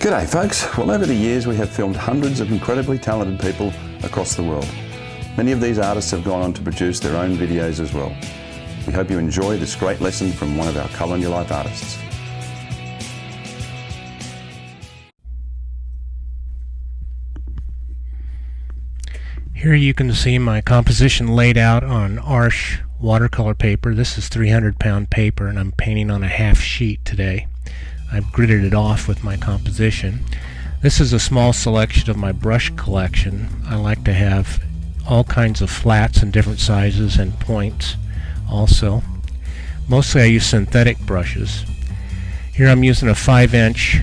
G'day folks. Well, over the years we have filmed hundreds of incredibly talented people across the world. Many of these artists have gone on to produce their own videos as well. We hope you enjoy this great lesson from one of our Colour in Your Life artists. Here you can see my composition laid out on Arches watercolor paper. This is 300-pound paper and I'm painting on a half sheet today. I've gridded it off with my composition. This is a small selection of my brush collection. I like to have all kinds of flats in different sizes and points also. Mostly I use synthetic brushes. Here I'm using a 5-inch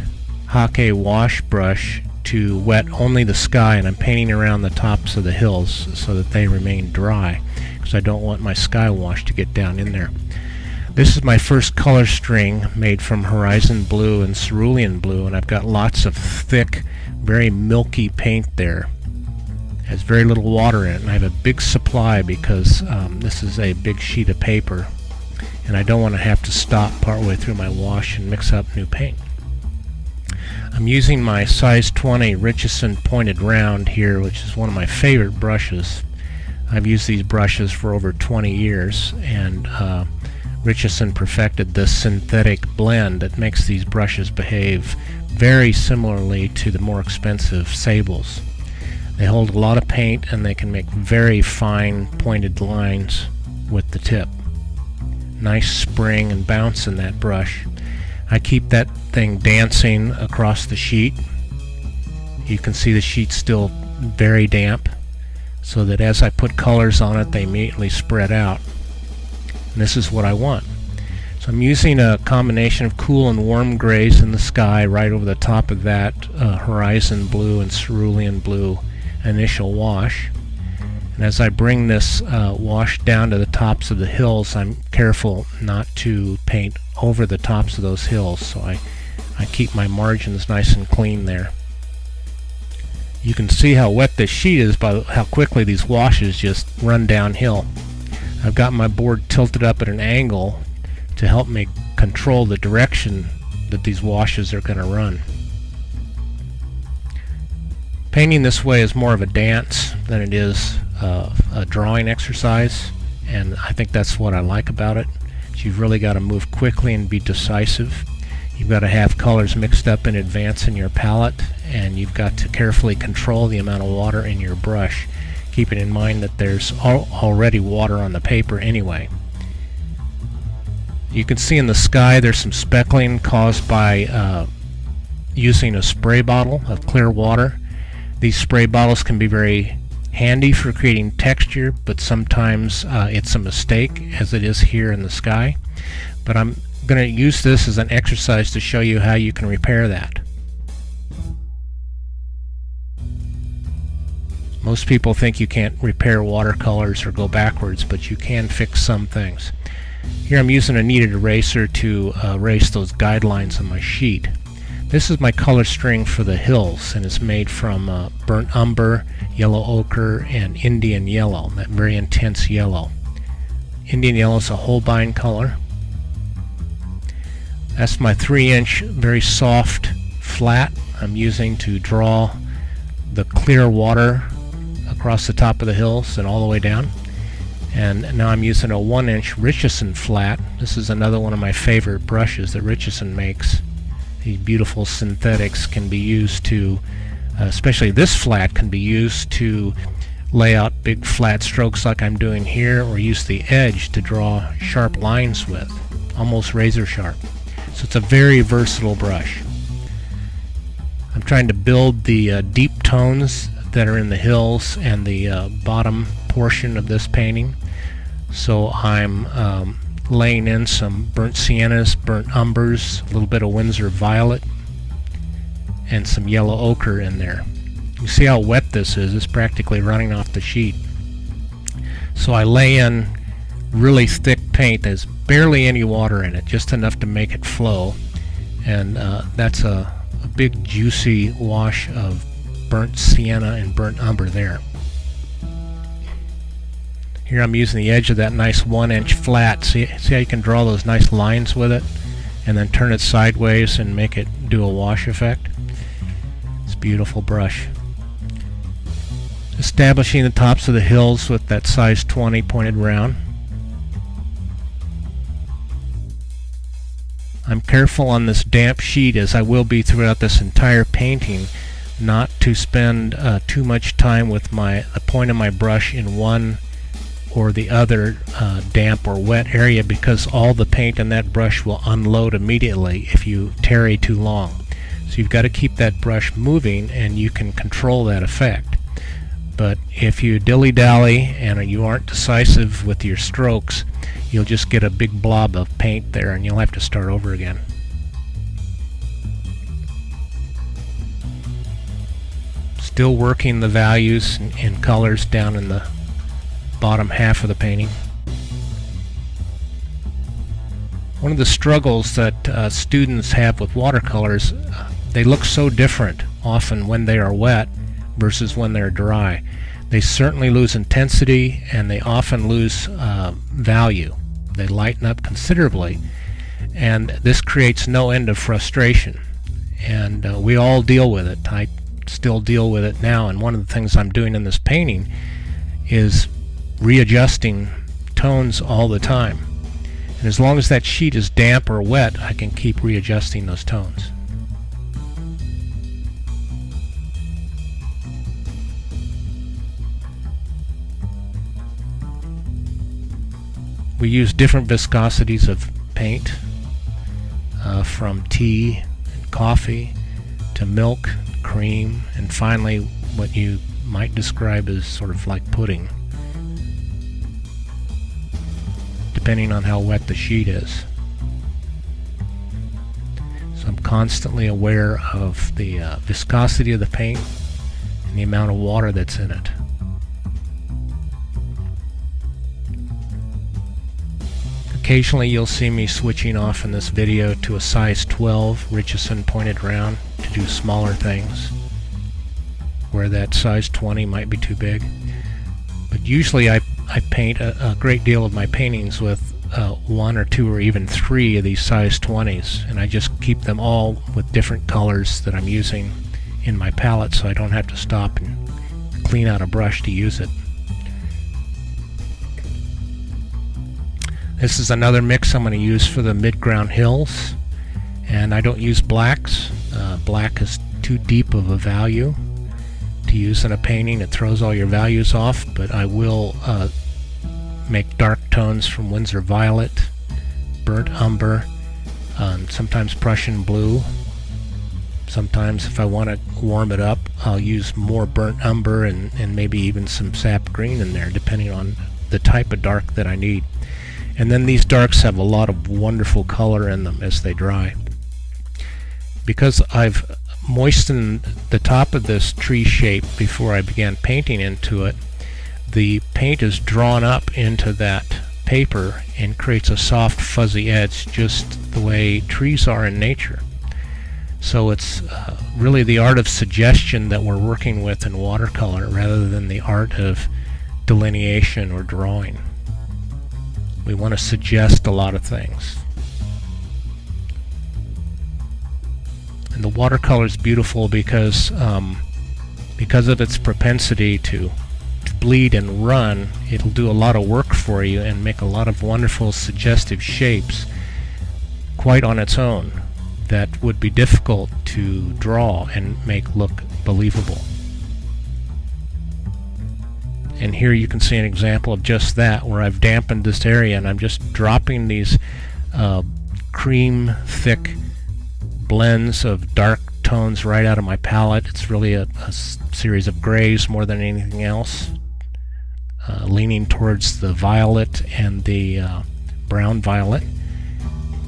hake wash brush to wet only the sky, and I'm painting around the tops of the hills so that they remain dry because I don't want my sky wash to get down in there. This is my first color string made from horizon blue and cerulean blue, and I've got lots of thick, very milky paint there. It has very little water in it, and I have a big supply because this is a big sheet of paper and I don't want to have to stop partway through my wash and mix up new paint. I'm using my size 20 Richeson pointed round here, which is one of my favorite brushes. I've used these brushes for over 20 years, and Richeson perfected this synthetic blend that makes these brushes behave very similarly to the more expensive sables. They hold a lot of paint and they can make very fine pointed lines with the tip. Nice spring and bounce in that brush. I keep that thing dancing across the sheet. You can see the sheet's still very damp, so that as I put colors on it they immediately spread out. And this is what I want. So I'm using a combination of cool and warm grays in the sky right over the top of that horizon blue and cerulean blue initial wash. And as I bring this wash down to the tops of the hills, I'm careful not to paint over the tops of those hills, so I keep my margins nice and clean there. You can see how wet this sheet is by how quickly these washes just run downhill. I've got my board tilted up at an angle to help me control the direction that these washes are going to run. Painting this way is more of a dance than it is a drawing exercise, and I think that's what I like about it. You've really got to move quickly and be decisive. You've got to have colors mixed up in advance in your palette, and you've got to carefully control the amount of water in your brush, keeping in mind that there's already water on the paper anyway. You can see in the sky there's some speckling caused by using a spray bottle of clear water. These spray bottles can be very handy for creating texture, but sometimes it's a mistake, as it is here in the sky. But I'm going to use this as an exercise to show you how you can repair that. Most people think you can't repair watercolors or go backwards, but you can fix some things. Here I'm using a kneaded eraser to erase those guidelines on my sheet. This is my color string for the hills, and it's made from burnt umber, yellow ochre, and Indian yellow, that very intense yellow. Indian yellow is a Holbein color. That's my 3-inch very soft flat I'm using to draw the clear water across the top of the hills and all the way down. And now I'm using a 1-inch Richeson flat. This is another one of my favorite brushes that Richeson makes. These beautiful synthetics can be used to, especially this flat, can be used to lay out big flat strokes like I'm doing here, or use the edge to draw sharp lines with, almost razor sharp. So it's a very versatile brush. I'm trying to build the deep tones that are in the hills and the bottom portion of this painting. So I'm laying in some burnt siennas, burnt umbers, a little bit of Windsor violet, and some yellow ochre in there. You see how wet this is? It's practically running off the sheet. So I lay in really thick paint. There's barely any water in it, just enough to make it flow, and that's a big juicy wash of burnt sienna and burnt umber there. Here I'm using the edge of that nice 1-inch flat. See how you can draw those nice lines with it, and then turn it sideways and make it do a wash effect. beautiful brush. Establishing the tops of the hills with that size 20 pointed round. I'm careful on this damp sheet, as I will be throughout this entire painting, not to spend too much time with the point of my brush in one or the other damp or wet area, because all the paint in that brush will unload immediately if you tarry too long. So you've got to keep that brush moving, and you can control that effect. But if you dilly-dally and you aren't decisive with your strokes, you'll just get a big blob of paint there, and you'll have to start over again. Still working the values and colors down in the bottom half of the painting. One of the struggles that students have with watercolors, they look so different often when they are wet versus when they're dry. They certainly lose intensity, and they often lose value. They lighten up considerably, and this creates no end of frustration. And we all deal with it. I still deal with it now, and one of the things I'm doing in this painting is readjusting tones all the time. And as long as that sheet is damp or wet, I can keep readjusting those tones. We use different viscosities of paint, from tea and coffee to milk, cream, and finally what you might describe as sort of like pudding, depending on how wet the sheet is. So I'm constantly aware of the viscosity of the paint and the amount of water that's in it. Occasionally you'll see me switching off in this video to a size 12 Richeson pointed round to do smaller things where that size 20 might be too big. But usually I paint a great deal of my paintings with one or two or even three of these size 20s, and I just keep them all with different colors that I'm using in my palette, so I don't have to stop and clean out a brush to use it. This is another mix I'm going to use for the mid-ground hills, and I don't use blacks. Black is too deep of a value to use in a painting. It throws all your values off, but I will make dark tones from Winsor Violet, burnt umber, sometimes Prussian blue. Sometimes if I want to warm it up, I'll use more burnt umber and maybe even some sap green in there, depending on the type of dark that I need. And then these darks have a lot of wonderful color in them as they dry. Because I've moistened the top of this tree shape before I began painting into it, the paint is drawn up into that paper and creates a soft fuzzy edge, just the way trees are in nature. So it's really the art of suggestion that we're working with in watercolor rather than the art of delineation or drawing. We want to suggest a lot of things. And the watercolor is beautiful because of its propensity to bleed and run. It'll do a lot of work for you and make a lot of wonderful suggestive shapes quite on its own that would be difficult to draw and make look believable. And here you can see an example of just that, where I've dampened this area and I'm just dropping these cream thick blends of dark tones right out of my palette. It's really a series of grays more than anything else, leaning towards the violet and the brown violet,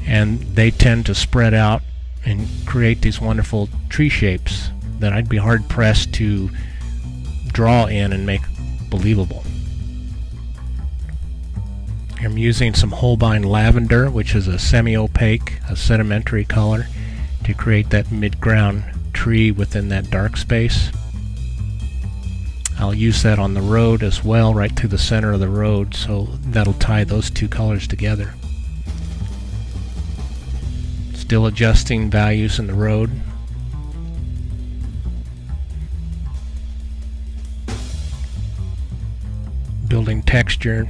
and they tend to spread out and create these wonderful tree shapes that I'd be hard pressed to draw in and make believable. I'm using some Holbein lavender, which is a semi-opaque, a sedimentary color, to create that mid-ground tree within that dark space. I'll use that on the road as well, right through the center of the road, so that'll tie those two colors together. Still adjusting values in the road. building texture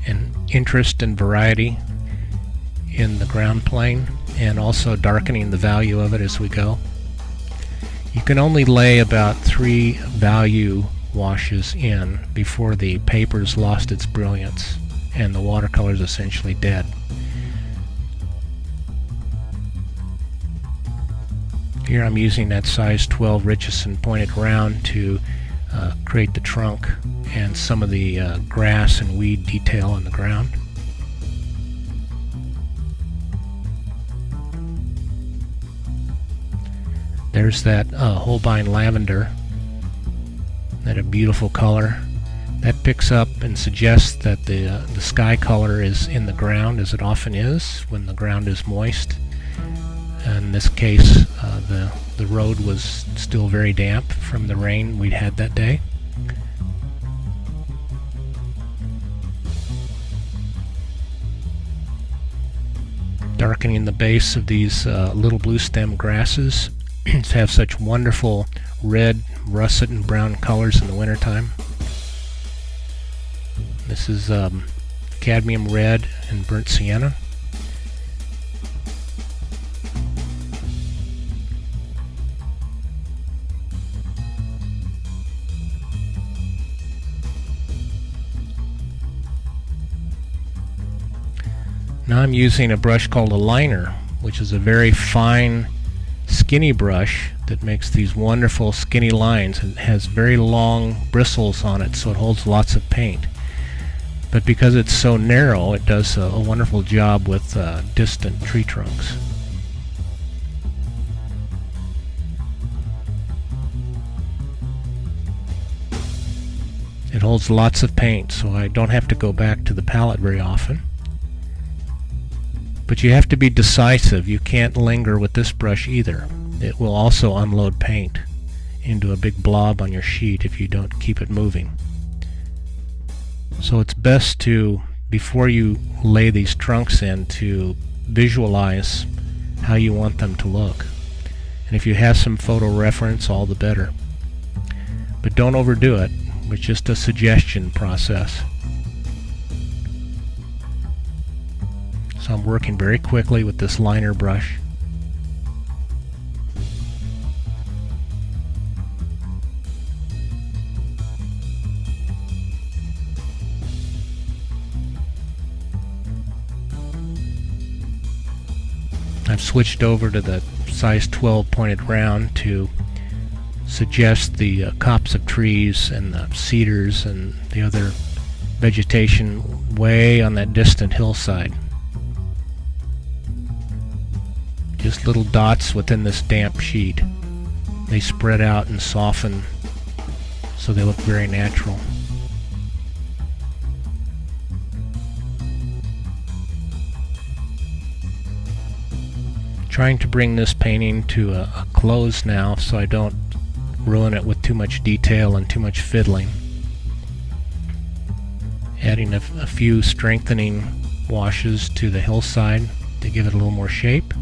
and interest and variety in the ground plane, and also darkening the value of it as we go. You can only lay about 3 value washes in before the paper's lost its brilliance and the watercolor is essentially dead. Here I'm using that size 12 Richeson pointed round to create the trunk and some of the grass and weed detail on the ground. There's that Holbein lavender, that a beautiful color. That picks up and suggests that the sky color is in the ground, as it often is when the ground is moist. In this case, the road was still very damp from the rain we'd had that day. Darkening the base of these little blue stem grasses have such wonderful red, russet, and brown colors in the wintertime. This is cadmium red and burnt sienna. Now I'm using a brush called a liner, which is a very fine, skinny brush that makes these wonderful skinny lines. It has very long bristles on it, so it holds lots of paint. But because it's so narrow, it does a wonderful job with distant tree trunks. It holds lots of paint, so I don't have to go back to the palette very often. But you have to be decisive. You can't linger with this brush either. It will also unload paint into a big blob on your sheet if you don't keep it moving. So it's best to, before you lay these trunks in, to visualize how you want them to look. And if you have some photo reference, all the better. But don't overdo it. It's just a suggestion process. So I'm working very quickly with this liner brush. I've switched over to the size 12 pointed round to suggest the copse of trees and the cedars and the other vegetation way on that distant hillside. Just little dots within this damp sheet. They spread out and soften so they look very natural. Trying to bring this painting to a close now so I don't ruin it with too much detail and too much fiddling. Adding a few strengthening washes to the hillside to give it a little more shape,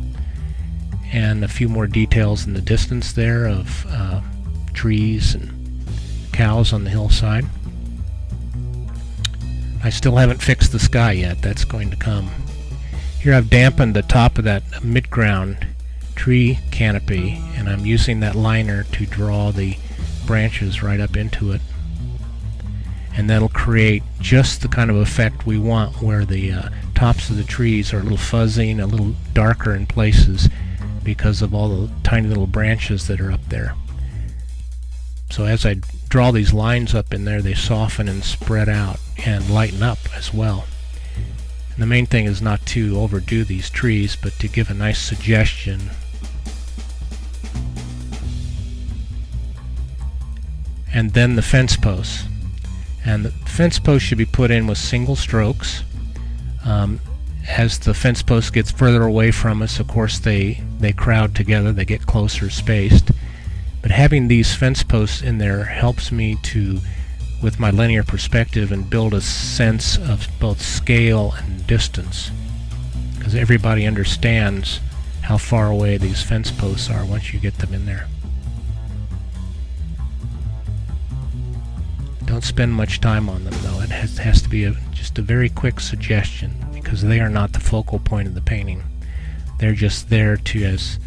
and a few more details in the distance there of trees and cows on the hillside. I still haven't fixed the sky yet. That's going to come. Here I've dampened the top of that mid-ground tree canopy, and I'm using that liner to draw the branches right up into it. And that'll create just the kind of effect we want, where the tops of the trees are a little fuzzy and a little darker in places because of all the tiny little branches that are up there. So as I draw these lines up in there, they soften and spread out and lighten up as well. And the main thing is not to overdo these trees, but to give a nice suggestion. And then the fence posts. And the fence posts should be put in with single strokes. As the fence post gets further away from us, of course they crowd together, they get closer spaced. But having these fence posts in there helps me to, with my linear perspective, and build a sense of both scale and distance, because everybody understands how far away these fence posts are once you get them in there. Don't spend much time on them, though. It has to be just a very quick suggestion, because they are not the focal point of the painting. They're just there as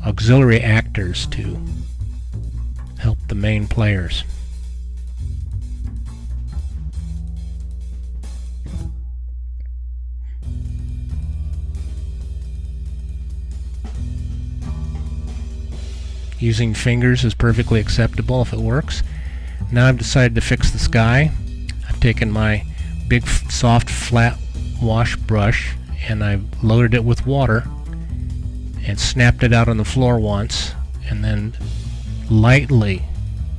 auxiliary actors to help the main players. Using fingers is perfectly acceptable if it works. Now I've decided to fix the sky. I've taken my big soft flat wash brush and I've loaded it with water and snapped it out on the floor once, and then lightly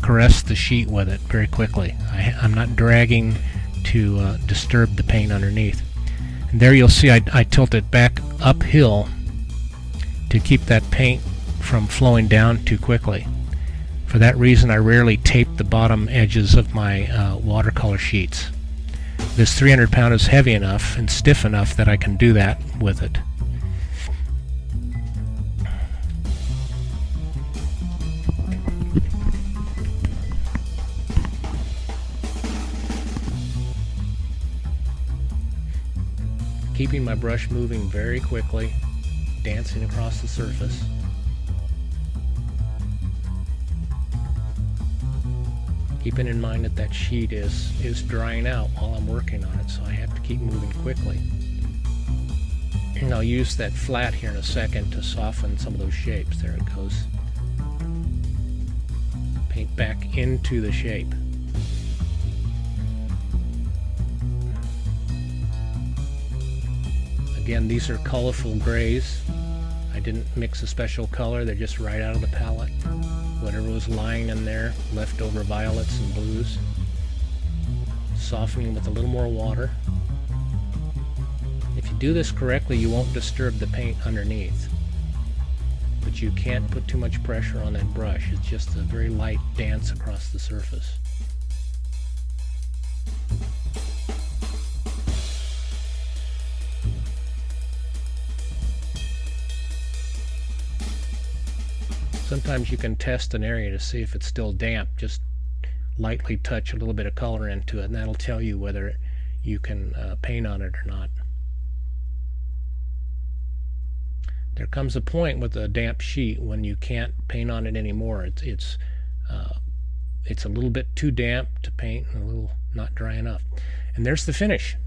caressed the sheet with it very quickly. I'm not dragging to disturb the paint underneath. And there you'll see I tilt it back uphill to keep that paint from flowing down too quickly. For that reason, I rarely tape the bottom edges of my watercolor sheets. This 300 pound is heavy enough and stiff enough that I can do that with it. Keeping my brush moving very quickly, dancing across the surface. Keeping in mind that that sheet is drying out while I'm working on it, so I have to keep moving quickly. And I'll use that flat here in a second to soften some of those shapes. There it goes. Paint back into the shape. Again, these are colorful grays. I didn't mix a special color, they're just right out of the palette. Whatever was lying in there, leftover violets and blues. Softening with a little more water. If you do this correctly, you won't disturb the paint underneath. But you can't put too much pressure on that brush. It's just a very light dance across the surface. Sometimes you can test an area to see if it's still damp. Just lightly touch a little bit of color into it, and that'll tell you whether you can paint on it or not. There comes a point with a damp sheet when you can't paint on it anymore. It's a little bit too damp to paint and a little not dry enough. And there's the finish.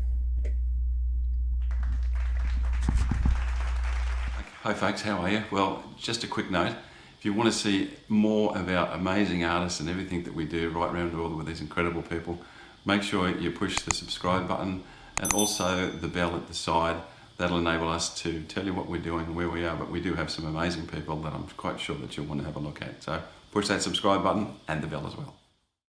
Hi folks, how are you? Well, just a quick note. If you want to see more of our amazing artists and everything that we do right around the world with these incredible people, make sure you push the subscribe button and also the bell at the side. That'll enable us to tell you what we're doing and where we are, but we do have some amazing people that I'm quite sure that you'll want to have a look at. So push that subscribe button and the bell as well.